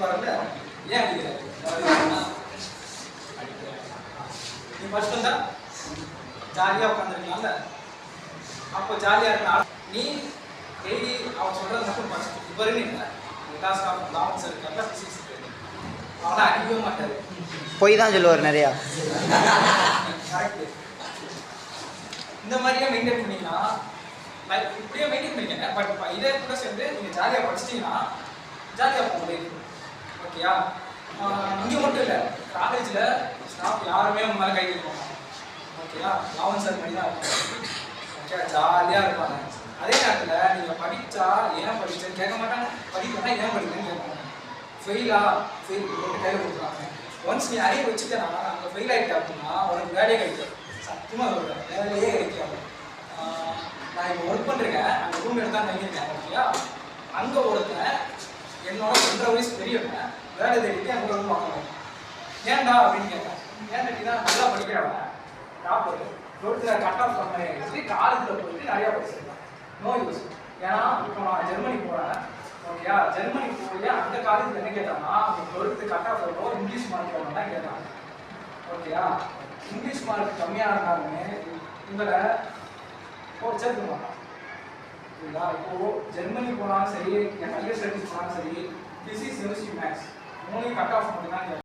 வரல ஏன் அடிக்கிற நீ ஃபர்ஸ்ட் வந்தா ஜாலியாக உட்காந்துருக்கலாம்ல. அப்போ ஜாலியாக இருக்கலாம். நீ டெய்லி அவன் சொல்கிறது மட்டும் ஃபர்ஸ்ட் இப்போ இல்லை கிளாஸ் ஆஃப் லாவன்ஸ் இருக்காங்க ஃபிசிக்ஸ் அவனை அடிக்கவே மாட்டார். போய் தான் சொல்லுவார் நிறையா. கரெக்டு. இந்த மாதிரியே மெயின்டைன் பண்ணிங்கன்னா இப்படியே மெயின்டைன் பண்ணிக்கங்க. பட் இதே கூட சேர்ந்து நீங்கள் ஜாலியாக படிச்சிட்டிங்கன்னா ஜாலியாக போக முடியும். ஓகேயா? இங்கே மட்டும் இல்லை, காலேஜில் ஸ்டாஃப் யாருமே உங்க மேலே கை வைப்பாங்க. ஓகேயா? லாவன் சார் மாதிரி தான் இருக்கும். ஓகே, ஜாலியாக இருப்பாங்க. அதே நேரத்தில் நீங்கள் படித்தா ஏன் படிச்சேன்னு கேட்க மாட்டாங்க, படிக்கணும்னா ஏன் படிக்கணும்னு கேட்பாங்க. ஃபெயில் போட்டு கையில் கொடுத்துருவாங்க. ஒன்ஸ் நீ அறிவு வச்சுட்டேன்னா அங்கே ஃபெயில் ஆகிட்ட அப்படின்னா உனக்கு வேலையே கிடைக்கும். சத்தியமாக சொல்கிறேன், வேலையே கிடைக்காது. நான் இப்போ ஒர்க் பண்ணுறேன், அந்த ரூம் எடுத்தால் தங்கியிருக்கேன். ஓகேயா? அங்கே ஒருத்தன் என்னோட 2.5 வயசு பெரியவன் வேலை தேடிட்டு அங்கே ரூம் பார்க்கணும். ஏன்டா அப்படின்னு கேட்டேன். ஏன் கேட்டீங்கன்னா நல்லா படிக்கிறவன் டாப்பர் 12th கட் ஆஃப் கம்மி ஆகிடுச்சு, காலேஜில் போயிட்டு நிறையா படிச்சிருக்கேன். No use. ஏன்னா இப்போ நான் ஜெர்மனி போகிறேன். ஓகேயா? ஜெர்மனி போய் அந்த காலேஜில் என்ன கேட்டாங்கன்னா அவங்க 12th கட் ஆஃப் எவ்வளோ இங்கிலீஷ் மார்க் எவ்வளோ தான் கேட்டாங்க. ஓகேயா? இங்கிலீஷ் மார்க் கம்மியாக இருந்தாலுமே இவங்களை சேர்த்துக்க மாட்டான். சரிங்களா? இப்போது ஜெர்மனி போனாலும் சரி, என் ஹையர் ஸ்டடீஸ் போனாலும் சரி, physics chemistry maths 3 cut off மட்டும் தான்